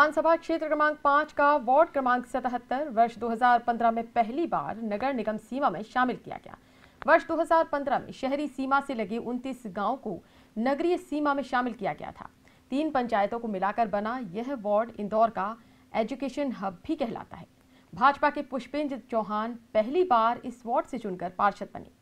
विधानसभा क्षेत्र क्रमांक 5 का वार्ड क्रमांक 77 वर्ष 2015 में पहली बार नगर निगम सीमा में शामिल किया गया। वर्ष 2015 में शहरी सीमा से लगे 29 गांवों को नगरीय सीमा में शामिल किया गया था। 3 पंचायतों को मिलाकर बना यह वार्ड इंदौर का एजुकेशन हब भी कहलाता है। भाजपा के पुष्पेंद्र चौहान पहली बार इस वार्ड से चुनकर पार्षद बने।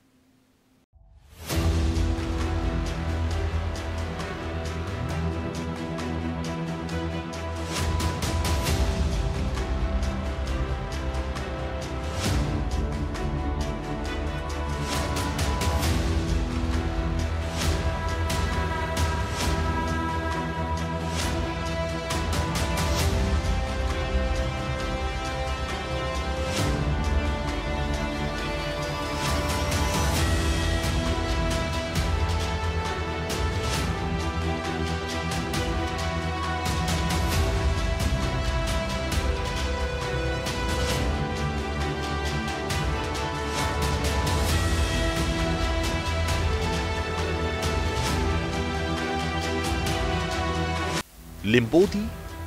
लिंबोदी,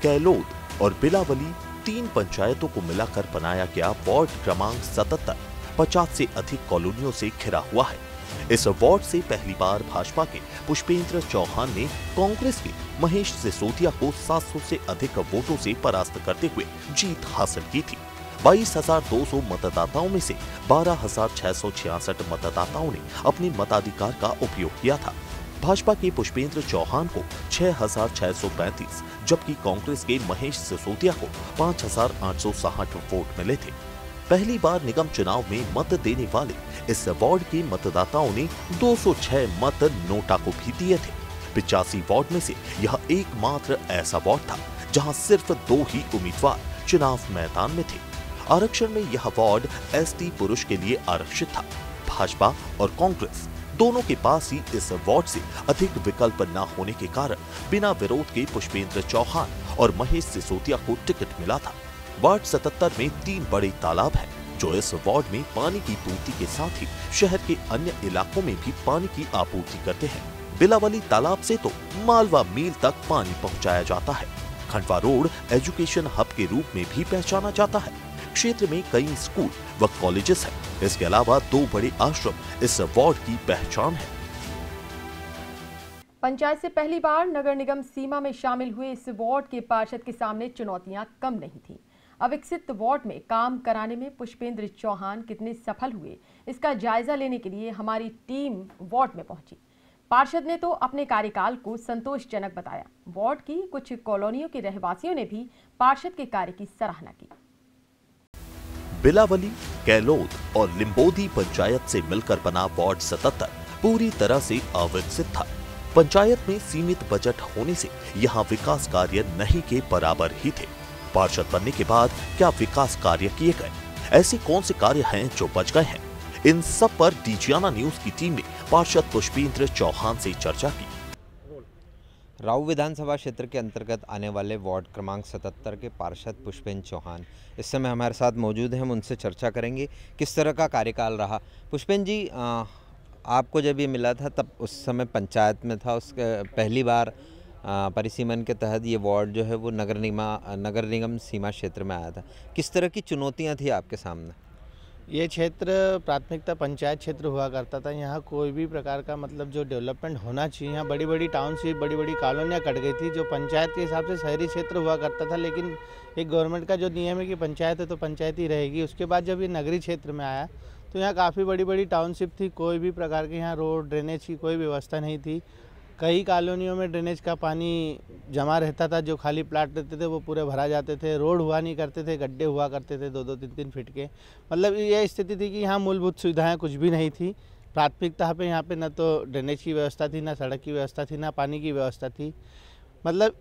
कैलोद और बिलावली 3 पंचायतों को मिलाकर बनाया गया वार्ड क्रमांक 77 50 से अधिक कॉलोनियों से घिरा हुआ है। इस वार्ड से पहली बार भाजपा के पुष्पेंद्र चौहान ने कांग्रेस के महेश सिसोदिया को 700 से अधिक वोटों से परास्त करते हुए जीत हासिल की थी। 22,200 मतदाताओं में से 12,666 मतदाताओं ने अपने मताधिकार का उपयोग किया था। भाजपा के पुष्पेंद्र चौहान को 6,635 जबकि कांग्रेस के महेश सिसोदिया को 5,860 वोट मिले थे। पहली बार निगम चुनाव में मत देने वाले इस वार्ड के मतदाताओं ने 206 मत नोटा को भी दिए थे। 85 वार्ड में से यह एकमात्र ऐसा वार्ड था जहां सिर्फ 2 ही उम्मीदवार चुनाव मैदान में थे। आरक्षण में यह वार्ड एसटी पुरुष के लिए आरक्षित था। भाजपा और कांग्रेस दोनों के पास ही इस वार्ड से अधिक विकल्प न होने के कारण बिना विरोध के पुष्पेंद्र चौहान और महेश सिसोदिया को टिकट मिला था। वार्ड 77 में 3 बड़े तालाब हैं, जो इस वार्ड में पानी की पूर्ति के साथ ही शहर के अन्य इलाकों में भी पानी की आपूर्ति करते हैं। बिलावली तालाब से तो मालवा मील तक पानी पहुंचाया जाता है। खंडवा रोड एजुकेशन हब के रूप में भी पहचाना जाता है। क्षेत्र में कई स्कूल व कॉलेजेस हैं। इसके अलावा 2 बड़े आश्रम इस वार्ड की पहचान है। पंचायत से पहली बार नगर निगम सीमा में शामिल हुए इस वार्ड के पार्षद के सामने चुनौतियां कम नहीं थीं। अविकसित वार्ड में काम कराने में पुष्पेंद्र चौहान कितने सफल हुए, इसका जायजा लेने के लिए हमारी टीम वार्ड में पहुंची। पार्षद ने तो अपने कार्यकाल को संतोषजनक बताया। वार्ड की कुछ कॉलोनियों के रहवासियों ने भी पार्षद के कार्य की सराहना की। बिलावली, कैलोद और लिंबोदी पंचायत से मिलकर बना वार्ड 77 पूरी तरह से अविकसित था। पंचायत में सीमित बजट होने से यहाँ विकास कार्य नहीं के बराबर ही थे। पार्षद बनने के बाद क्या विकास कार्य किए गए, ऐसे कौन से कार्य हैं जो बच गए हैं, इन सब पर डीजियाना न्यूज की टीम ने पार्षद पुष्पेंद्र चौहान से चर्चा की। राऊ विधानसभा क्षेत्र के अंतर्गत आने वाले वार्ड क्रमांक 77 के पार्षद पुष्पेंद्र चौहान इस समय हमारे साथ मौजूद हैं। हम उनसे चर्चा करेंगे किस तरह का कार्यकाल रहा। पुष्पेंद्र जी, आपको जब ये मिला था तब उस समय पंचायत में था, उसके पहली बार परिसीमन के तहत ये वार्ड जो है वो नगर निगम सीमा क्षेत्र में आया था। किस तरह की चुनौतियाँ थी आपके सामने? ये क्षेत्र प्राथमिकता पंचायत क्षेत्र हुआ करता था। यहाँ कोई भी प्रकार का मतलब जो डेवलपमेंट होना चाहिए, यहाँ बड़ी बड़ी टाउनशिप, बड़ी बड़ी कॉलोनियाँ कट गई थी। जो पंचायत के हिसाब से शहरी क्षेत्र हुआ करता था, लेकिन एक गवर्नमेंट का जो नियम है कि पंचायत है तो पंचायत ही रहेगी। उसके बाद जब ये नगरीय क्षेत्र में आया तो यहाँ काफ़ी बड़ी बड़ी टाउनशिप थी। कोई भी प्रकार के यहाँ रोड ड्रेनेज की कोई व्यवस्था नहीं थी। कई कॉलोनियों में ड्रेनेज का पानी जमा रहता था, जो खाली प्लाट रहते थे वो पूरे भरा जाते थे। रोड हुआ नहीं करते थे, गड्ढे हुआ करते थे 2-2, 3-3 फीट के। मतलब ये स्थिति थी कि यहाँ मूलभूत सुविधाएं कुछ भी नहीं थी। प्राथमिकता पे यहाँ पे न तो ड्रेनेज की व्यवस्था थी, ना सड़क की व्यवस्था थी, ना पानी की व्यवस्था थी। मतलब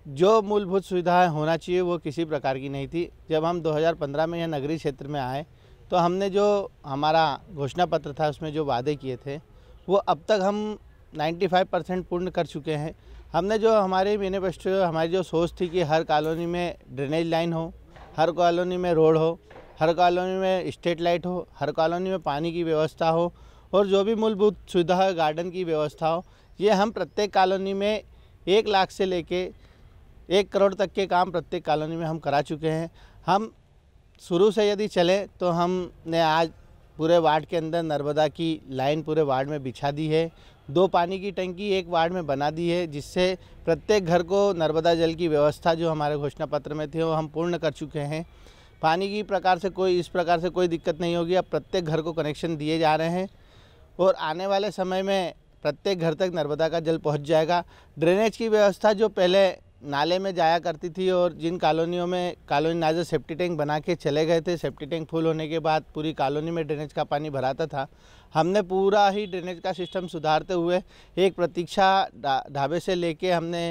जो मूलभूत सुविधाएं होना चाहिए वो किसी प्रकार की नहीं थी। जब हम 2015 में यहाँ नगरीय क्षेत्र में आए तो हमने जो हमारा घोषणा पत्र था उसमें जो वादे किए थे वो अब तक हम 95% पूर्ण कर चुके हैं। हमने जो हमारे मैनिफेस्टो, हमारी जो सोच थी कि हर कॉलोनी में ड्रेनेज लाइन हो, हर कॉलोनी में रोड हो, हर कॉलोनी में स्ट्रीट लाइट हो, हर कॉलोनी में पानी की व्यवस्था हो और जो भी मूलभूत सुविधा है, गार्डन की व्यवस्था हो, ये हम प्रत्येक कॉलोनी में 1 लाख से लेके 1 करोड़ तक के काम प्रत्येक कॉलोनी में हम करा चुके हैं। हम शुरू से यदि चलें तो हमने आज पूरे वार्ड के अंदर नर्मदा की लाइन पूरे वार्ड में बिछा दी है। 2 पानी की टंकी एक वार्ड में बना दी है, जिससे प्रत्येक घर को नर्मदा जल की व्यवस्था जो हमारे घोषणा पत्र में थी वो हम पूर्ण कर चुके हैं। पानी की इस प्रकार से कोई दिक्कत नहीं होगी। अब प्रत्येक घर को कनेक्शन दिए जा रहे हैं और आने वाले समय में प्रत्येक घर तक नर्मदा का जल पहुंच जाएगा। ड्रेनेज की व्यवस्था जो पहले नाले में जाया करती थी और जिन कॉलोनियों में कॉलोनाइजर सेफ्टी टैंक बना के चले गए थे, सेफ्टी टैंक फुल होने के बाद पूरी कॉलोनी में ड्रेनेज का पानी भराता था, हमने पूरा ही ड्रेनेज का सिस्टम सुधारते हुए एक प्रतीक्षा ढाबे से लेके हमने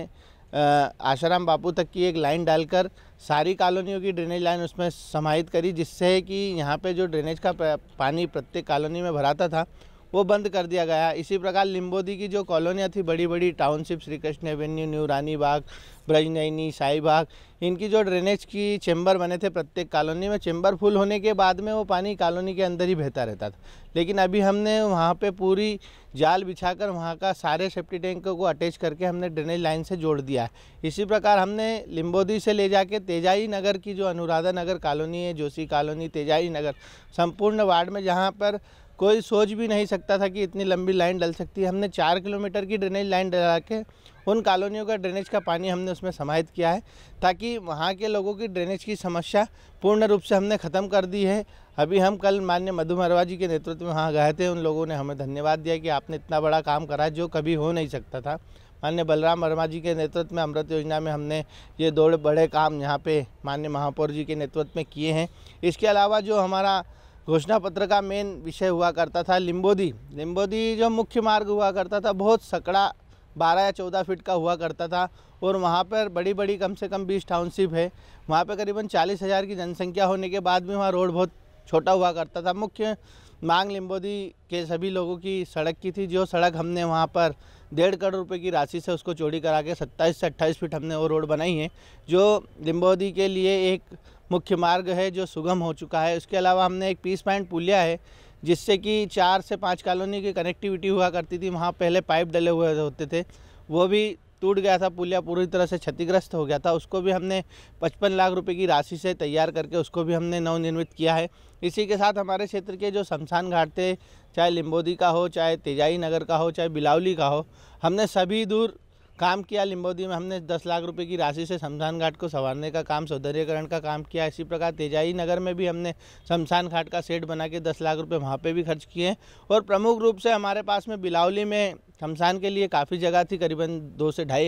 आशाराम बापू तक की एक लाइन डालकर सारी कॉलोनियों की ड्रेनेज लाइन उसमें समाहित करी, जिससे कि यहाँ पे जो ड्रेनेज का पानी प्रत्येक कॉलोनी में भराता था वो बंद कर दिया गया। इसी प्रकार लिम्बोदी की जो कॉलोनियाँ थी, बड़ी बड़ी township, Shri Krishna avenue, new Rani Bagh, ब्रजनयनी, शाही बाग, इनकी जो ड्रेनेज की चैम्बर बने थे प्रत्येक कॉलोनी में, चैम्बर फुल होने के बाद में वो पानी कॉलोनी के अंदर ही बहता रहता था। लेकिन अभी हमने वहाँ पे पूरी जाल बिछाकर वहाँ का सारे सेफ्टी टैंकों को अटैच करके हमने ड्रेनेज लाइन से जोड़ दिया है। इसी प्रकार हमने लिम्बोदी से ले जाके तेजाई नगर की जो अनुराधा नगर कॉलोनी है, जोशी कॉलोनी, तेजाई नगर, संपूर्ण वार्ड में जहाँ पर कोई सोच भी नहीं सकता था कि इतनी लंबी लाइन डल सकती है, हमने 4 किलोमीटर की ड्रेनेज लाइन डला के उन कॉलोनियों का ड्रेनेज का पानी हमने उसमें समाहित किया है, ताकि वहाँ के लोगों की ड्रेनेज की समस्या पूर्ण रूप से हमने ख़त्म कर दी है। अभी हम कल माननीय मधु मरवा जी के नेतृत्व में वहाँ गए थे, उन लोगों ने हमें धन्यवाद दिया कि आपने इतना बड़ा काम करा जो कभी हो नहीं सकता था। माननीय बलराम वर्मा जी के नेतृत्व में अमृत योजना में हमने ये 2 बड़े काम यहाँ पे माननीय महापौर जी के नेतृत्व में किए हैं। इसके अलावा जो हमारा घोषणा पत्र का मेन विषय हुआ करता था लिम्बोदी जो मुख्य मार्ग हुआ करता था, बहुत सकड़ा 12 या 14 फीट का हुआ करता था और वहाँ पर बड़ी कम से कम 20 टाउनशिप है। वहाँ पर करीबन 40,000 की जनसंख्या होने के बाद भी वहाँ रोड बहुत छोटा हुआ करता था। मुख्य मांग लिम्बोदी के सभी लोगों की सड़क की थी, जो सड़क हमने वहाँ पर 1.5 करोड़ रुपए की राशि से उसको चौड़ी करा के 27 से 28 फीट हमने वो रोड बनाई है, जो लिम्बोदी के लिए एक मुख्य मार्ग है जो सुगम हो चुका है। उसके अलावा हमने एक पीस पॉइंट पुलिया है, जिससे कि 4 से 5 कॉलोनी की कनेक्टिविटी हुआ करती थी। वहाँ पहले पाइप डले हुए होते थे, वो भी टूट गया था, पुलिया पूरी तरह से क्षतिग्रस्त हो गया था। उसको भी हमने 55 लाख रुपए की राशि से तैयार करके उसको भी हमने नवनिर्मित किया है। इसी के साथ हमारे क्षेत्र के जो शमशान घाट थे, चाहे लिम्बोदी का हो, चाहे तेजाई नगर का हो, चाहे बिलावली का हो, हमने सभी दूर काम किया। लिम्बोदी में हमने 10 लाख रुपए की राशि से शमशान घाट को संवारने का काम, सौंदर्यीकरण का काम किया। इसी प्रकार तेजाई नगर में भी हमने शमशान घाट का सेट बना के 10 लाख रुपए वहाँ पे भी खर्च किए हैं। और प्रमुख रूप से हमारे पास में बिलावली में शमशान के लिए काफ़ी जगह थी, करीबन 2 से ढाई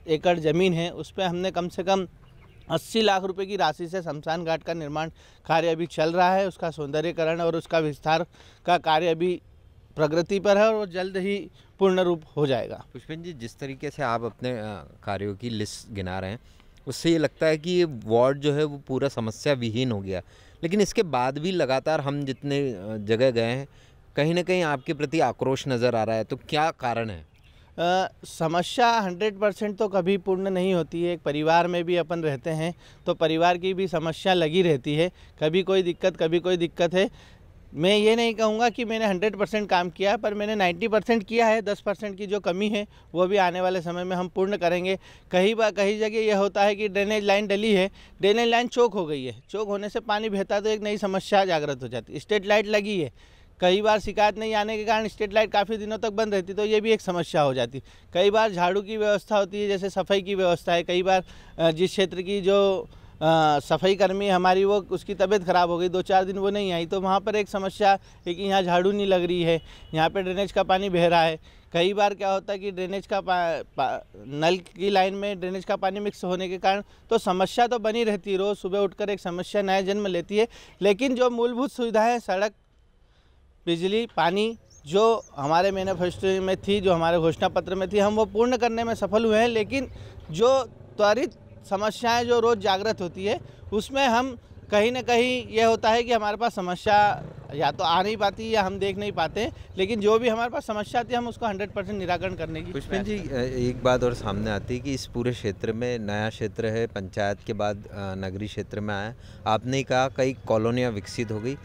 एकड़ ज़मीन है, उस पर हमने कम से कम 80 लाख रुपए की राशि से शमशान घाट का निर्माण कार्य अभी चल रहा है। उसका सौंदर्यीकरण और उसका विस्तार का कार्य अभी प्रगति पर है और वो जल्द ही पूर्ण रूप हो जाएगा। पुष्पेंद्र जी, जिस तरीके से आप अपने कार्यों की लिस्ट गिना रहे हैं, उससे ये लगता है कि ये वार्ड जो है वो पूरा समस्या विहीन हो गया। लेकिन इसके बाद भी लगातार हम जितने जगह गए हैं, कहीं ना कहीं आपके प्रति आक्रोश नज़र आ रहा है, तो क्या कारण है? समस्या 100% तो कभी पूर्ण नहीं होती है। एक परिवार में भी अपन रहते हैं तो परिवार की भी समस्या लगी रहती है, कभी कोई दिक्कत है। मैं ये नहीं कहूँगा कि मैंने 100% काम किया है, पर मैंने 90% किया है। 10% की जो कमी है वो भी आने वाले समय में हम पूर्ण करेंगे। कई जगह ये होता है कि ड्रेनेज लाइन डली है, ड्रेनेज लाइन चौक हो गई है, चौक होने से पानी बहता तो एक नई समस्या जागृत हो जाती है। स्ट्रीट लाइट लगी है, कई बार शिकायत नहीं आने के कारण स्ट्रीट लाइट काफ़ी दिनों तक बंद रहती, तो ये भी एक समस्या हो जाती। कई बार झाड़ू की व्यवस्था होती है, जैसे सफाई की व्यवस्था है, कई बार जिस क्षेत्र की जो सफाई कर्मी हमारी वो उसकी तबीयत ख़राब हो गई, 2-4 दिन वो नहीं आई, तो वहाँ पर एक समस्या है कि यहाँ झाड़ू नहीं लग रही है, यहाँ पे ड्रेनेज का पानी बह रहा है। कई बार क्या होता है कि ड्रेनेज का नल की लाइन में ड्रेनेज का पानी मिक्स होने के कारण तो समस्या तो बनी रहती है, रोज़ सुबह उठकर एक समस्या नया जन्म लेती है। लेकिन जो मूलभूत सुविधाएँ, सड़क, बिजली, पानी, जो हमारे मैनिफेस्टो में थी, जो हमारे घोषणा पत्र में थी, हम वो पूर्ण करने में सफल हुए हैं। लेकिन जो त्वरित समस्याएं जो रोज़ जागृत होती है, उसमें हम कहीं ना कहीं ये होता है कि हमारे पास समस्या या तो आ नहीं पाती या हम देख नहीं पाते। लेकिन जो भी हमारे पास समस्या आती है, हम उसको 100% निराकरण करने की। पुष्पेंद्र जी, एक बात और सामने आती है कि इस पूरे क्षेत्र में नया क्षेत्र है, पंचायत के बाद नगरीय क्षेत्र में आया, आपने कहा कई कॉलोनियाँ विकसित हो गई,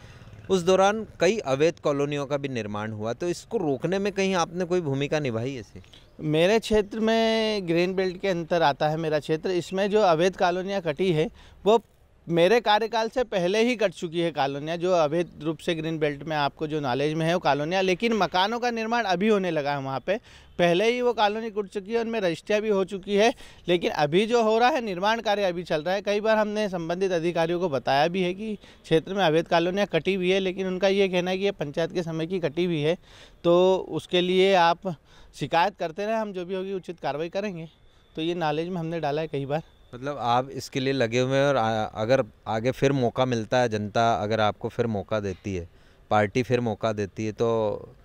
उस दौरान कई अवैध कॉलोनियों का भी निर्माण हुआ, तो इसको रोकने में कहीं आपने कोई भूमिका निभाई ऐसी? मेरे क्षेत्र में ग्रीन बेल्ट के अंतर आता है मेरा क्षेत्र। इसमें जो अवैध कॉलोनियाँ कटी है वो मेरे कार्यकाल से पहले ही कट चुकी है कॉलोनियाँ, जो अवैध रूप से ग्रीन बेल्ट में आपको जो नॉलेज में है वो कॉलोनियाँ, लेकिन मकानों का निर्माण अभी होने लगा है वहाँ पे। पहले ही वो कॉलोनी कट चुकी है, उनमें रजिस्ट्रियाँ भी हो चुकी है, लेकिन अभी जो हो रहा है निर्माण कार्य अभी चल रहा है। कई बार हमने संबंधित अधिकारियों को बताया भी है कि क्षेत्र में अवैध कॉलोनियाँ कटी हुई है, लेकिन उनका ये कहना है कि ये पंचायत के समय की कटी हुई है, तो उसके लिए आप शिकायत करते रहे, हम जो भी होगी उचित कार्रवाई करेंगे। तो ये नॉलेज में हमने डाला है कई बार। मतलब आप इसके लिए लगे हुए हैं, और अगर आगे फिर मौका मिलता है, जनता अगर आपको फिर मौका देती है, पार्टी फिर मौका देती है, तो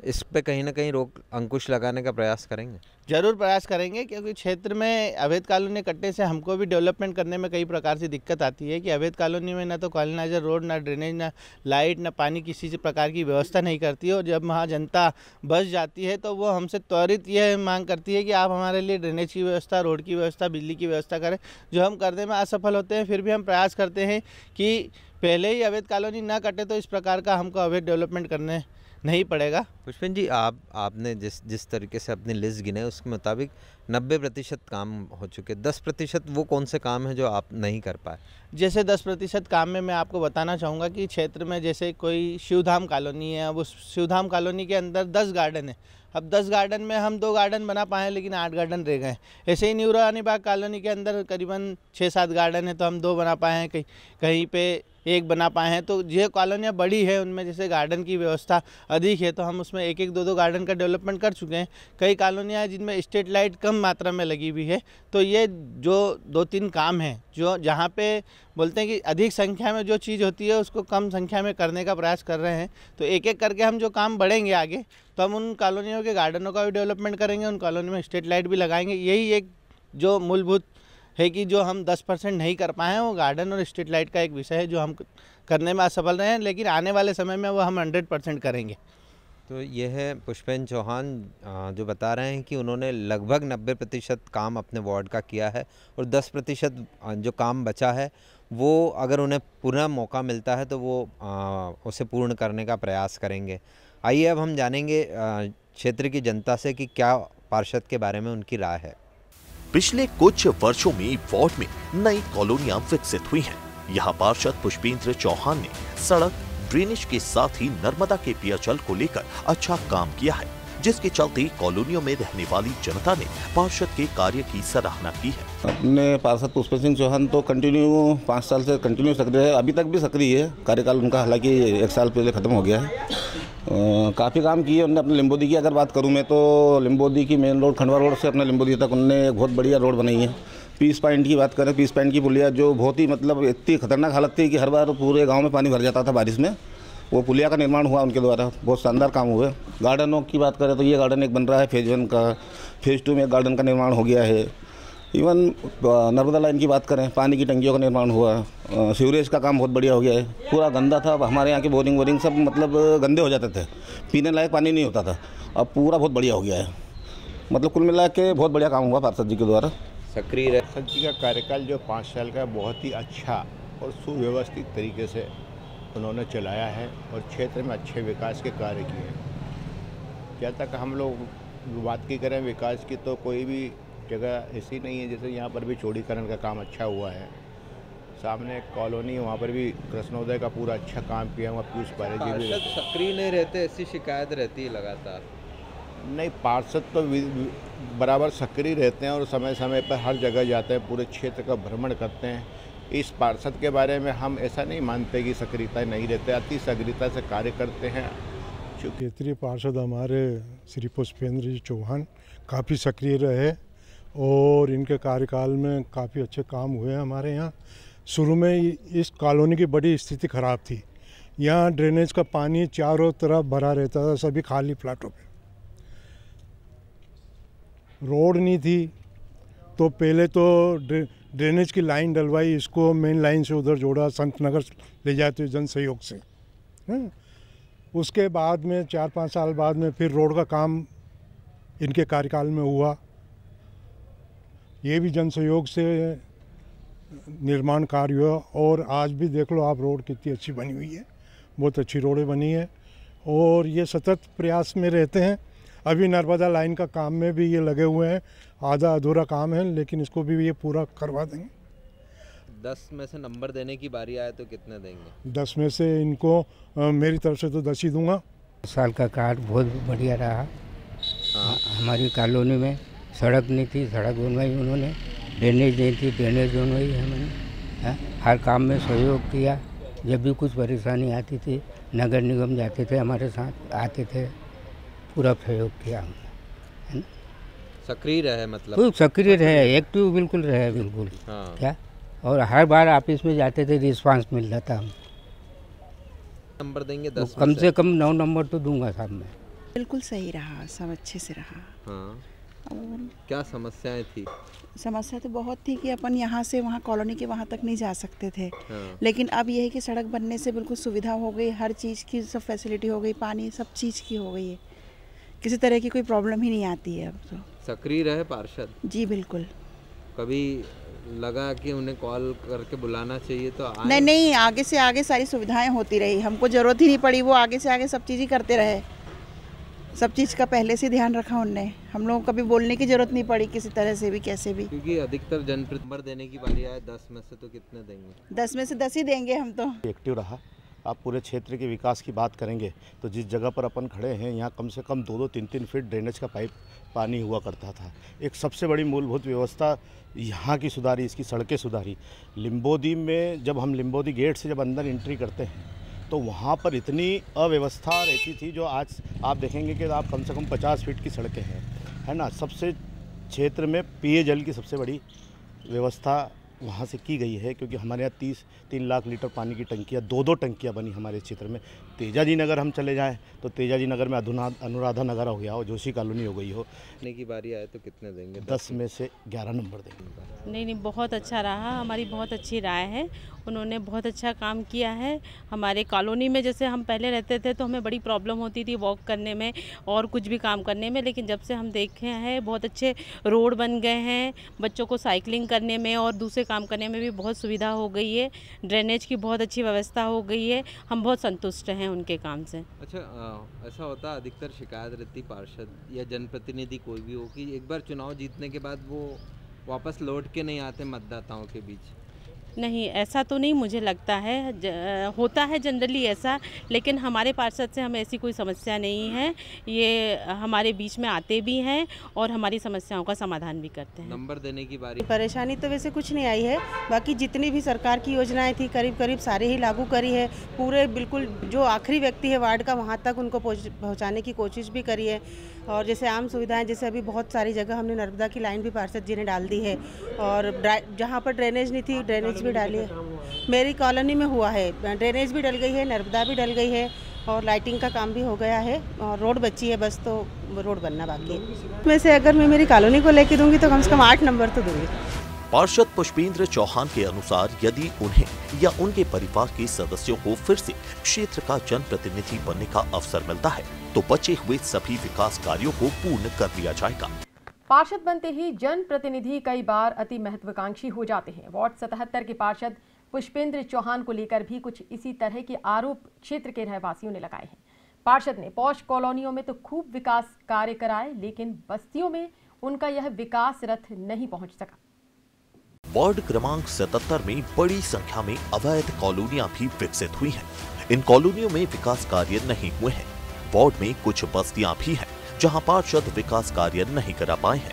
इस पे कहीं ना कहीं रोक अंकुश लगाने का प्रयास करेंगे? जरूर प्रयास करेंगे, क्योंकि क्षेत्र में अवैध कॉलोनी कटने से हमको भी डेवलपमेंट करने में कई प्रकार से दिक्कत आती है कि अवैध कॉलोनी में ना तो कॉलोनाइजर रोड, ना ड्रेनेज, ना लाइट, ना पानी, किसी प्रकार की व्यवस्था नहीं करती है। और जब वहाँ जनता बस जाती है तो वो हमसे त्वरित यह मांग करती है कि आप हमारे लिए ड्रेनेज की व्यवस्था, रोड की व्यवस्था, बिजली की व्यवस्था करें, जो हम करने में असफल होते हैं। फिर भी हम प्रयास करते हैं कि पहले ही अवैध कॉलोनी ना कटे, तो इस प्रकार का हमको अवैध डेवलपमेंट करने नहीं पड़ेगा। पुष्पेंद्र जी, आपने जिस तरीके से अपनी लिस्ट गिने उसके मुताबिक 90% काम हो चुके, 10% वो कौन से काम हैं जो आप नहीं कर पाए? जैसे 10% काम में मैं आपको बताना चाहूँगा कि क्षेत्र में जैसे कोई शिवधाम कॉलोनी है, अब उस शिवधाम कॉलोनी के अंदर 10 गार्डन है। अब 10 गार्डन में हम 2 गार्डन बना पाए, लेकिन 8 गार्डन रह गए। ऐसे ही न्यू रानी बाग कॉलोनी के अंदर करीबन 6-7 गार्डन है, तो हम 2 बना पाए हैं, कहीं पे 1 बना पाए हैं। तो ये कॉलोनियाँ बड़ी है, उनमें जैसे गार्डन की व्यवस्था अधिक है, तो हम उसमें 1-1, 2-2 गार्डन का डेवलपमेंट कर चुके हैं। कई कॉलोनियाँ हैं जिनमें स्ट्रीट लाइट कम मात्रा में लगी हुई है। तो ये जो 2-3 काम हैं, जो जहाँ पे बोलते हैं कि अधिक संख्या में जो चीज़ होती है उसको कम संख्या में करने का प्रयास कर रहे हैं। तो एक-एक करके हम जो काम बढ़ेंगे आगे, तो हम उन कॉलोनियों के गार्डनों का भी डेवलपमेंट करेंगे, उन कॉलोनी में स्ट्रीट लाइट भी लगाएंगे। यही एक जो मूलभूत है कि जो हम 10% नहीं कर पाए हैं, वो गार्डन और स्ट्रीट लाइट का एक विषय है जो हम करने में असफल रहे हैं, लेकिन आने वाले समय में वो हम 100% करेंगे। तो ये है पुष्पेंद्र चौहान जो बता रहे हैं कि उन्होंने लगभग 90% काम अपने वार्ड का किया है, और 10% जो काम बचा है वो अगर उन्हें पुनः मौका मिलता है तो वो उसे पूर्ण करने का प्रयास करेंगे। आइए अब हम जानेंगे क्षेत्र की जनता से कि क्या पार्षद के बारे में उनकी राय है। पिछले कुछ वर्षों में वार्ड में नई कॉलोनियां विकसित हुई हैं। यहाँ पार्षद पुष्पेंद्र चौहान ने सड़क, ड्रेनेज के साथ ही नर्मदा के पेयजल को लेकर अच्छा काम किया है, जिसके चलते कॉलोनियों में रहने वाली जनता ने पार्षद के कार्य की सराहना की है। अपने पार्षद पुष्पेंद्र सिंह चौहान तो कंटिन्यू 5 साल से कंटिन्यू सक्रिय है, अभी तक भी सक्रिय है। कार्यकाल उनका हालांकि 1 साल पहले खत्म हो गया है। काफ़ी काम किए उन्होंने। अपने लिम्बोदी की अगर बात करूं मैं, तो लिम्बोदी की मेन रोड खंडवा रोड से अपने लिम्बोदी तक उन्होंने एक बहुत बढ़िया रोड बनाई है। पीस पॉइंट की बात करें, पीस पॉइंट की पुलिया जो बहुत ही मतलब इतनी खतरनाक हालत थी कि हर बार पूरे गाँव में पानी भर जाता था बारिश में, वो पुलिया का निर्माण हुआ उनके द्वारा, बहुत शानदार काम हुए। गार्डनों की बात करें तो ये गार्डन एक बन रहा है फेज़ 1 का, फेज़ 2 में एक गार्डन का निर्माण हो गया है। इवन नर्मदा लाइन की बात करें, पानी की टंकियों का निर्माण हुआ, सीवरेज का काम बहुत बढ़िया हो गया है। पूरा गंदा था, हमारे यहाँ के बोरिंग सब मतलब गंदे हो जाते थे, पीने लायक पानी नहीं होता था। अब पूरा बहुत बढ़िया हो गया है। मतलब कुल मिला के बहुत बढ़िया काम हुआ पार्षद जी के द्वारा। सक्रिय रहे। पार्षद जी का कार्यकाल जो 5 साल का बहुत ही अच्छा और सुव्यवस्थित तरीके से उन्होंने चलाया है, और क्षेत्र में अच्छे विकास के कार्य किए हैं। जहाँ तक हम लोग बात की करें विकास की, तो कोई भी जगह ऐसी नहीं है, जैसे यहाँ पर भी चौड़ीकरण का काम अच्छा हुआ है। सामने एक कॉलोनी, वहाँ पर भी कृष्णोदय का पूरा अच्छा काम किया हुआ। पीयूष पारेख जी भी सक्रिय नहीं रहते, ऐसी शिकायत रहती है लगातार। नहीं, पार्षद तो बराबर सक्रिय रहते हैं और समय समय पर हर जगह जाते हैं, पूरे क्षेत्र का भ्रमण करते हैं। इस पार्षद के बारे में हम ऐसा नहीं मानते कि सक्रियता नहीं रहते, अति सक्रियता से कार्य करते हैं। क्षेत्रीय पार्षद हमारे श्री पुष्पेंद्र जी चौहान काफ़ी सक्रिय रहे, और इनके कार्यकाल में काफ़ी अच्छे काम हुए हैं हमारे यहाँ। शुरू में इस कॉलोनी की बड़ी स्थिति ख़राब थी। यहाँ ड्रेनेज का पानी चारों तरफ भरा रहता था, सभी खाली प्लाटों पे। रोड नहीं थी, तो पहले तो ड्रेनेज की लाइन डलवाई, इसको मेन लाइन से उधर जोड़ा, संत नगर ले जाते जन सहयोग से। उसके बाद में 4-5 साल बाद में फिर रोड का काम इनके कार्यकाल में हुआ। ये भी जन सहयोग से निर्माण कार्य हुआ, और आज भी देख लो आप रोड कितनी अच्छी बनी हुई है, बहुत अच्छी रोडें बनी है और ये सतत प्रयास में रहते हैं। अभी नर्मदा लाइन का काम में भी ये लगे हुए हैं, आधा अधूरा काम है लेकिन इसको भी ये पूरा करवा देंगे। 10 में से नंबर देने की बारी आए तो कितने देंगे? 10 में से इनको मेरी तरफ से तो 10 ही दूंगा। साल का कार्य बहुत बढ़िया रहा। हमारी कॉलोनी में सड़क नहीं थी, सड़क बनवाई उन्होंने, ड्रेनेज नहीं थी, ड्रेनेज बनवाई हमने। हर काम में सहयोग किया। जब भी कुछ परेशानी आती थी नगर निगम जाते थे, हमारे साथ आते थे, पूरा सहयोग किया हमने। सक्रिय रहे मतलब? खूब सक्रिय रहे, एक्टिव बिल्कुल रहे, बिल्कुल। हाँ। क्या, और हर बार ऑफिस में जाते थे, रिस्पांस मिल रहा था। हम नंबर देंगे 10 कम से कम 9 नंबर तो दूंगा साहब मैं। बिल्कुल सही रहा, सब अच्छे से रहा। हाँ। और क्या समस्याएं थी? समस्या तो बहुत थी कि अपन यहाँ से वहाँ कॉलोनी के वहाँ तक नहीं जा सकते थे। हाँ। लेकिन अब यह है कि सड़क बनने से बिल्कुल सुविधा हो गई, हर चीज़ की सब फैसिलिटी हो गई, पानी सब चीज़ की हो गई है, किसी तरह की कोई प्रॉब्लम ही नहीं आती है अब तो। सक्रिय रहे पार्षद? जी बिल्कुल। कभी लगा कि उन्हें कॉल करके बुलाना चाहिए तो आए? नहीं नहीं, आगे से आगे सारी सुविधाएं होती रही, हमको ज़रूरत ही नहीं पड़ी, वो आगे से आगे सब चीज़ ही करते रहे। सब चीज़ का पहले से ध्यान रखा उनने, हम लोगों को कभी बोलने की ज़रूरत नहीं पड़ी किसी तरह से भी, कैसे भी। क्योंकि अधिकतर जनप्रतिनिधि नंबर देने की बारी आए 10 में से तो कितने देंगे? 10 में से 10 ही देंगे हम तो। एक्टिव रहा। आप पूरे क्षेत्र के विकास की बात करेंगे तो जिस जगह पर अपन खड़े हैं यहाँ कम से कम 2-2, 3-3 फीट ड्रेनेज का पाइप पानी हुआ करता था। एक सबसे बड़ी मूलभूत व्यवस्था यहाँ की सुधारी, इसकी सड़कें सुधारी। लिम्बोदी में जब हम लिम्बोदी गेट से जब अंदर एंट्री करते हैं तो वहाँ पर इतनी अव्यवस्था रहती थी, जो आज आप देखेंगे कि आप कम से कम 50 फीट की सड़कें हैं, है ना। सबसे क्षेत्र में पेयजल की सबसे बड़ी व्यवस्था वहाँ से की गई है, क्योंकि हमारे यहाँ 3 लाख लीटर पानी की टंकियाँ, 2-2 टंकियाँ बनी हमारे क्षेत्र में। तेजाजी नगर हम चले जाएं तो तेजाजी नगर में अनुराधा नगर हो गया हो, जोशी कॉलोनी हो गई हो। की बारी आए तो कितने देंगे? 10 में से 11 नंबर देंगे। नहीं, बहुत अच्छा रहा, हमारी बहुत अच्छी राय है, उन्होंने बहुत अच्छा काम किया है। हमारे कॉलोनी में जैसे हम पहले रहते थे तो हमें बड़ी प्रॉब्लम होती थी वॉक करने में और कुछ भी काम करने में, लेकिन जब से हम देखे हैं बहुत अच्छे रोड बन गए हैं, बच्चों को साइकिलिंग करने में और दूसरे काम करने में भी बहुत सुविधा हो गई है, ड्रेनेज की बहुत अच्छी व्यवस्था हो गई है, हम बहुत संतुष्ट हैं उनके काम से। अच्छा, ऐसा होता अधिकतर शिकायत रहती पार्षद या जनप्रतिनिधि कोई भी हो कि एक बार चुनाव जीतने के बाद वो वापस लौट के नहीं आते मतदाताओं के बीच? नहीं, ऐसा तो नहीं मुझे लगता है, होता है जनरली ऐसा, लेकिन हमारे पार्षद से हमें ऐसी कोई समस्या नहीं है। ये हमारे बीच में आते भी हैं और हमारी समस्याओं का समाधान भी करते हैं। नंबर देने की बारी? परेशानी तो वैसे कुछ नहीं आई है, बाकी जितनी भी सरकार की योजनाएं थी करीब करीब सारे ही लागू करी है, पूरे बिल्कुल जो आखिरी व्यक्ति है वार्ड का वहाँ तक उनको पहुँचाने की कोशिश भी करी है। और जैसे आम सुविधाएं, जैसे अभी बहुत सारी जगह हमने नर्मदा की लाइन भी पार्षद जी ने डाल दी है, और जहाँ पर ड्रेनेज नहीं थी ड्रेनेज भी डाली है। मेरी कॉलोनी में हुआ है, ड्रेनेज भी डल गई है, नर्मदा भी डल गई है और लाइटिंग का काम भी हो गया है और रोड बची है, बस तो रोड बनना बाकी है। वैसे अगर मैं मेरी कॉलोनी को लेके दूंगी तो कम से कम 8 नंबर तो दूंगी। पार्षद पुष्पेंद्र चौहान के अनुसार यदि उन्हें या उनके परिवार के सदस्यों को फिर से क्षेत्र का जनप्रतिनिधि बनने का अवसर मिलता है तो बचे हुए सभी विकास कार्यों को पूर्ण कर लिया जाएगा। पार्षद बनते ही जनप्रतिनिधि कई बार अति महत्वाकांक्षी हो जाते हैं। वार्ड 77 के पार्षद पुष्पेंद्र चौहान को लेकर भी कुछ इसी तरह के आरोप क्षेत्र के रहवासियों ने लगाए हैं। पार्षद ने पौष कॉलोनियों में तो खूब विकास कार्य कराए, लेकिन बस्तियों में उनका यह विकास रथ नहीं पहुंच सका। वार्ड क्रमांक 77 में बड़ी संख्या में अवैध कॉलोनियां भी विकसित हुई हैं। इन कॉलोनियों में विकास कार्य नहीं हुए हैं। वार्ड में कुछ बस्तियां भी हैं जहां पार्षद विकास कार्य नहीं करा पाए हैं।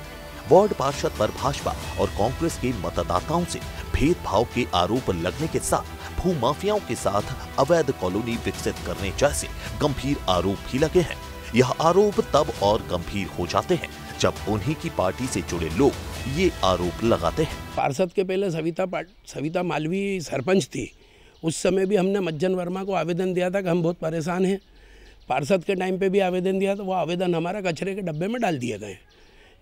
वार्ड पार्षद पर भाजपा और कांग्रेस के मतदाताओं से भेदभाव के आरोप लगने के साथ भूमाफियाओं के साथ अवैध कॉलोनी विकसित करने जैसे गंभीर आरोप भी लगे हैं। यह आरोप तब और गंभीर हो जाते हैं जब उन्हीं की पार्टी से जुड़े लोग ये आरोप लगाते हैं। पार्षद के पहले सविता मालवी सरपंच थी, उस समय भी हमने मज्जन वर्मा को आवेदन दिया था कि हम बहुत परेशान हैं। पार्षद के टाइम पे भी आवेदन दिया तो वो आवेदन हमारा कचरे के डब्बे में डाल दिए गए।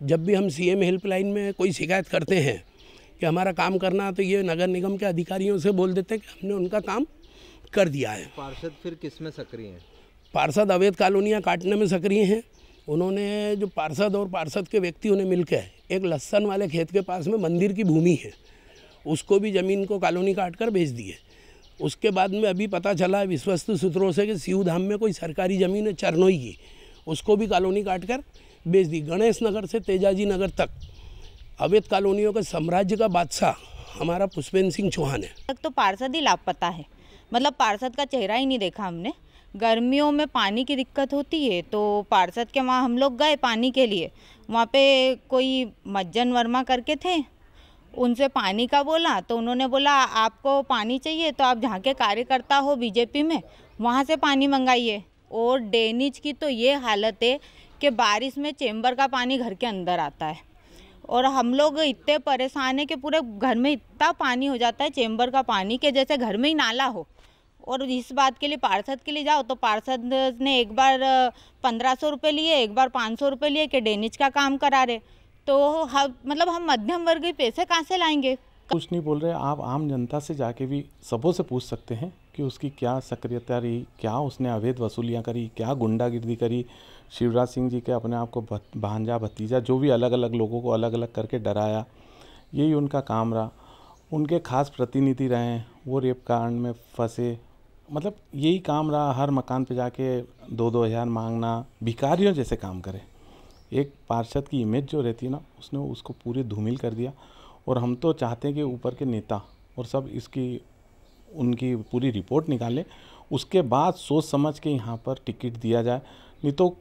जब भी हम सीएम हेल्पलाइन में कोई शिकायत करते हैं कि हमारा काम करना, तो ये नगर निगम के अधिकारियों से बोल देते हैं कि हमने उनका काम कर दिया है। पार्षद फिर किस में सक्रिय हैं? पार्षद अवैध कॉलोनियाँ काटने में सक्रिय हैं। उन्होंने जो पार्षद और पार्षद के व्यक्तियों ने मिलकर एक लहसन वाले खेत के पास में मंदिर की भूमि है, उसको भी ज़मीन को कॉलोनी काट कर बेच दिए। उसके बाद में अभी पता चला है विश्वस्त सूत्रों से कि सीऊ धाम में कोई सरकारी ज़मीन है चरनोई की, उसको भी कॉलोनी काट कर बेच दी। गणेश नगर से तेजाजी नगर तक अवैध कॉलोनियों के साम्राज्य का बादशाह हमारा पुष्पेंद्र सिंह चौहान है। तक तो पार्षद ही लापता है, मतलब पार्षद का चेहरा ही नहीं देखा हमने। गर्मियों में पानी की दिक्कत होती है तो पार्षद के वहाँ हम लोग गए पानी के लिए, वहाँ पे कोई मज्जन वर्मा करके थे, उनसे पानी का बोला तो उन्होंने बोला आपको पानी चाहिए तो आप जहाँ के कार्यकर्ता हो बीजेपी में वहाँ से पानी मंगाइए। और ड्रेनेज की तो ये हालत है कि बारिश में चेंबर का पानी घर के अंदर आता है और हम लोग इतने परेशान हैं कि पूरे घर में इतना पानी हो जाता है चेंबर का पानी के जैसे घर में ही नाला हो। और इस बात के लिए पार्षद के लिए जाओ तो पार्षद ने एक बार 1500 रुपये लिए, एक बार 500 रुपये लिए कि ड्रेनेज का काम करा रहे, तो मतलब हम मध्यम वर्ग के पैसे कहाँ से लाएंगे। कुछ नहीं बोल रहे, आप आम जनता से जाके भी सबों से पूछ सकते हैं कि उसकी क्या सक्रियता रही, क्या उसने अवैध वसूलियाँ करी, क्या गुंडागिर्दी करी। शिवराज सिंह जी के अपने आप को भांजा भतीजा जो भी अलग अलग लोगों को अलग अलग करके डराया, यही उनका काम रहा। उनके खास प्रतिनिधि रहे हैं, वो रेप कांड में फंसे, मतलब यही काम रहा। हर मकान पे जाके 2-2 हज़ार मांगना, भिखारियों जैसे काम करे। एक पार्षद की इमेज जो रहती है ना, उसने उसको पूरी धूमिल कर दिया। और हम तो चाहते हैं कि ऊपर के नेता और सब उनकी पूरी रिपोर्ट निकालें, उसके बाद सोच समझ के यहाँ पर टिकट दिया जाए। नहीं तो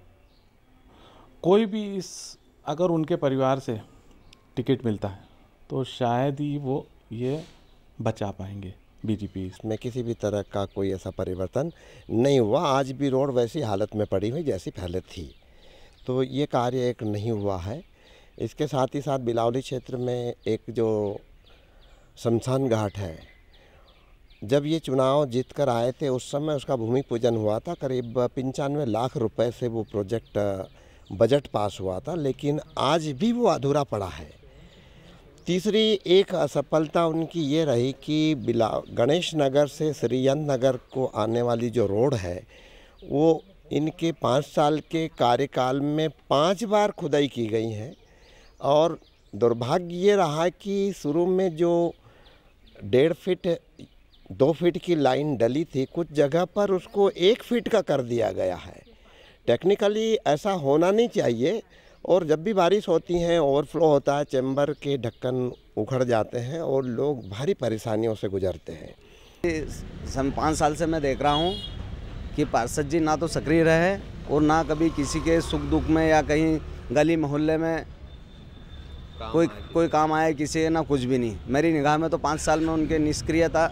कोई भी अगर उनके परिवार से टिकट मिलता है तो शायद ही वो ये बचा पाएंगे बीजेपी। इसमें किसी भी तरह का कोई ऐसा परिवर्तन नहीं हुआ। आज भी रोड वैसी हालत में पड़ी हुई जैसी पहले थी, तो ये कार्य एक नहीं हुआ है। इसके साथ ही साथ बिलावली क्षेत्र में एक जो शमशान घाट है, जब ये चुनाव जीत कर आए थे उस समय उसका भूमि पूजन हुआ था। करीब 95 लाख रुपए से वो प्रोजेक्ट बजट पास हुआ था, लेकिन आज भी वो अधूरा पड़ा है। तीसरी एक असफलता उनकी ये रही कि गणेश नगर से श्रीयंत नगर को आने वाली जो रोड है वो इनके 5 साल के कार्यकाल में 5 बार खुदाई की गई है। और दुर्भाग्य ये रहा कि शुरू में जो 1.5 फीट 2 फीट की लाइन डली थी, कुछ जगह पर उसको 1 फीट का कर दिया गया है। टेक्निकली ऐसा होना नहीं चाहिए। और जब भी बारिश होती है, ओवरफ्लो होता है, चैम्बर के ढक्कन उखड़ जाते हैं और लोग भारी परेशानियों से गुजरते हैं। 5 साल से मैं देख रहा हूँ कि पार्षद जी ना तो सक्रिय रहे और ना कभी किसी के सुख दुख में या कहीं गली मोहल्ले में कोई काम आया किसी के, ना कुछ भी नहीं। मेरी निगाह में तो 5 साल में उनके निष्क्रियता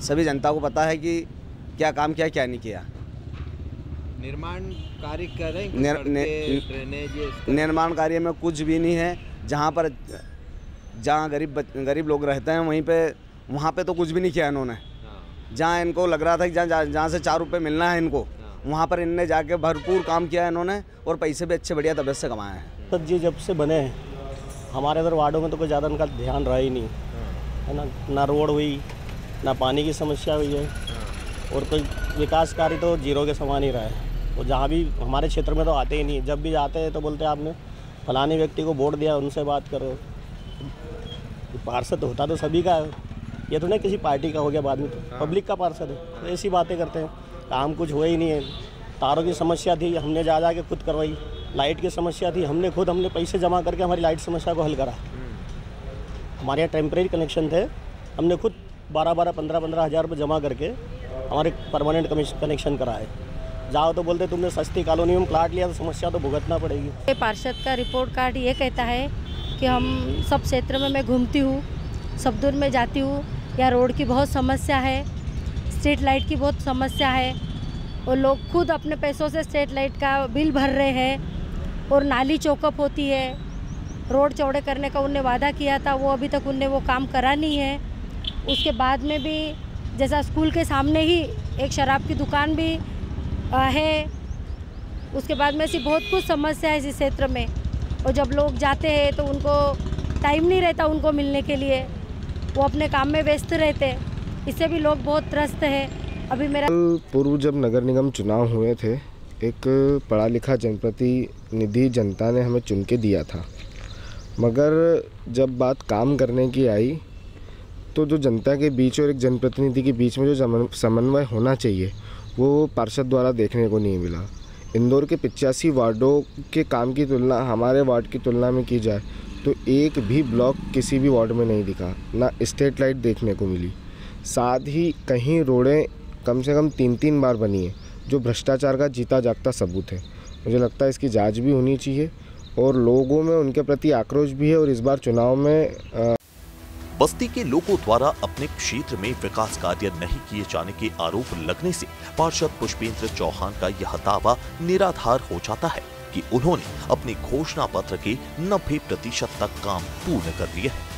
सभी जनता को पता है कि क्या काम किया क्या नहीं किया। निर्माण कार्य कर रहे हैं, निर्माण कार्य में कुछ भी नहीं है। जहाँ गरीब लोग रहते हैं वहाँ पे तो कुछ भी नहीं किया इन्होंने। जहाँ इनको लग रहा था कि जहाँ से 4 रुपये मिलना है इनको, वहाँ पर इनने जाके भरपूर काम किया है इन्होंने और पैसे भी अच्छे बढ़िया तबियत से कमाए हैं। तो जी जब से बने हैं हमारे इधर वार्डों में तो कोई ज़्यादा इनका ध्यान रहा ही नहीं है ना रोड हुई, ना पानी की समस्या हुई है और कोई विकास कार्य तो जीरो के समान ही रहा है। और जहाँ भी हमारे क्षेत्र में तो आते ही नहीं, जब भी जाते हैं तो बोलते हैं आपने फलाने व्यक्ति को वोट दिया, उनसे बात करो। पार्षद होता तो सभी का है, ये तो नहीं किसी पार्टी का हो गया बाद में, तो पब्लिक का पार्षद है। तो ऐसी बातें करते हैं, काम कुछ हुआ ही नहीं है। तारों की समस्या थी, हमने जा के खुद करवाई। लाइट की समस्या थी, हमने पैसे जमा करके हमारी लाइट समस्या को हल करा। हमारे यहाँ टेम्परेरी कनेक्शन थे, हमने खुद 12-12, 15-15 हज़ार रुपये जमा करके हमारे परमानेंट कनेक्शन कराए। जाओ तो बोलते तुमने सस्ती कॉलोनी में प्लाट लिया तो समस्या तो भुगतना पड़ेगी। पार्षद का रिपोर्ट कार्ड ये कहता है कि हम सब क्षेत्र में मैं घूमती हूँ, सब दूर में जाती हूँ, यहाँ रोड की बहुत समस्या है, स्ट्रीट लाइट की बहुत समस्या है और लोग खुद अपने पैसों से स्ट्रीट लाइट का बिल भर रहे हैं। और नाली चौकअप होती है, रोड चौड़े करने का उनने वादा किया था, वो अभी तक उनने वो काम करा नहीं है। उसके बाद में भी जैसा स्कूल के सामने ही एक शराब की दुकान भी है, उसके बाद में ऐसी बहुत कुछ समस्या है इस क्षेत्र में। और जब लोग जाते हैं तो उनको टाइम नहीं रहता उनको मिलने के लिए, वो अपने काम में व्यस्त रहते, इससे भी लोग बहुत त्रस्त हैं। अभी मेरा पूर्व जब नगर निगम चुनाव हुए थे, एक पढ़ा लिखा जनप्रतिनिधि जनता ने हमें चुन के दिया था, मगर जब बात काम करने की आई तो जो जनता के बीच और एक जनप्रतिनिधि के बीच में जो समन्वय होना चाहिए वो पार्षद द्वारा देखने को नहीं मिला। इंदौर के 85 वार्डों के काम की तुलना हमारे वार्ड की तुलना में की जाए तो एक भी ब्लॉक किसी भी वार्ड में नहीं दिखा, ना स्ट्रीट लाइट देखने को मिली। साथ ही कहीं रोडें कम से कम 3-3 बार बनी है, जो भ्रष्टाचार का जीता जागता सबूत है। मुझे लगता है इसकी जांच भी होनी चाहिए और लोगों में उनके प्रति आक्रोश भी है। और इस बार चुनाव में बस्ती के लोगों द्वारा अपने क्षेत्र में विकास कार्य नहीं किए जाने के आरोप लगने से पार्षद पुष्पेंद्र चौहान का यह दावा निराधार हो जाता है कि उन्होंने अपने घोषणा पत्र के 90% तक काम पूर्ण कर लिया है।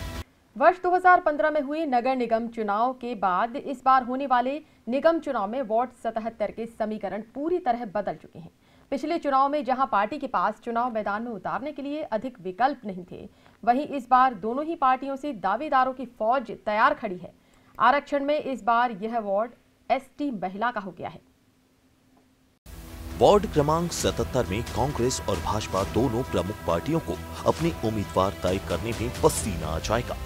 वर्ष 2015 में हुए नगर निगम चुनाव के बाद इस बार होने वाले निगम चुनाव में वार्ड 77 के समीकरण पूरी तरह बदल चुके हैं। पिछले चुनाव में जहां पार्टी के पास चुनाव मैदान में उतारने के लिए अधिक विकल्प नहीं थे, वहीं इस बार दोनों ही पार्टियों से दावेदारों की फौज तैयार खड़ी है। आरक्षण में इस बार यह वार्ड एसटी महिला का हो गया है। वार्ड क्रमांक 77 में कांग्रेस और भाजपा दोनों प्रमुख पार्टियों को अपने उम्मीदवार तय करने में पसीना आ जाएगा।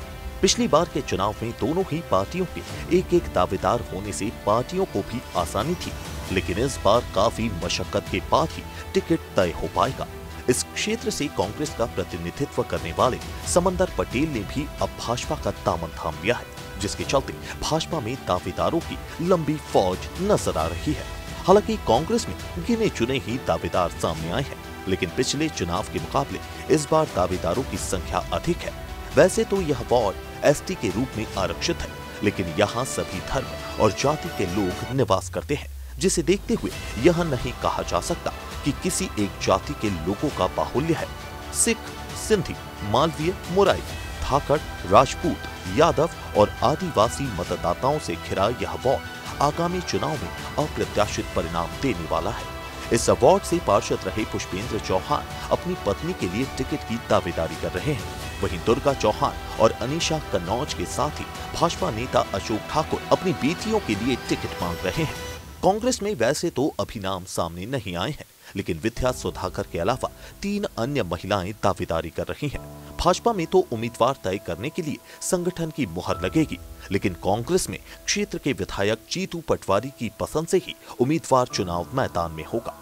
पिछली बार के चुनाव में दोनों ही पार्टियों के एक दावेदार होने से पार्टियों को भी आसानी थी, लेकिन इस बार काफी मशक्कत के बाद ही टिकट तय हो पाएगा। इस क्षेत्र से कांग्रेस का प्रतिनिधित्व करने वाले समंदर पटेल ने भी अब भाजपा का दामन थाम लिया है, जिसके चलते भाजपा में दावेदारों की लंबी फौज नजर आ रही है। हालांकि कांग्रेस में गिने चुने ही दावेदार सामने आए हैं, लेकिन पिछले चुनाव के मुकाबले इस बार दावेदारों की संख्या अधिक है। वैसे तो यह वार्ड एसटी के रूप में आरक्षित है, लेकिन यहाँ सभी धर्म और जाति के लोग निवास करते हैं, जिसे देखते हुए यह नहीं कहा जा सकता कि किसी एक जाति के लोगों का बाहुल्य है। सिख, सिंधी, मालवीय, मुराई, धाकड़, राजपूत, यादव और आदिवासी मतदाताओं से घिरा यह वार्ड आगामी चुनाव में अप्रत्याशित परिणाम देने वाला है। इस वार्ड से पार्षद रहे पुष्पेंद्र चौहान अपनी पत्नी के लिए टिकट की दावेदारी कर रहे हैं। वहीं दुर्गा चौहान और अनीशा कन्नौज के साथ ही भाजपा नेता अशोक ठाकुर अपनी बेटियों के लिए टिकट मांग रहे हैं। कांग्रेस में वैसे तो अभी नाम सामने नहीं आए हैं, लेकिन विद्या सुधाकर के अलावा 3 अन्य महिलाएं दावेदारी कर रही हैं। भाजपा में तो उम्मीदवार तय करने के लिए संगठन की मुहर लगेगी, लेकिन कांग्रेस में क्षेत्र के विधायक जीतू पटवारी की पसंद से ही उम्मीदवार चुनाव मैदान में होगा।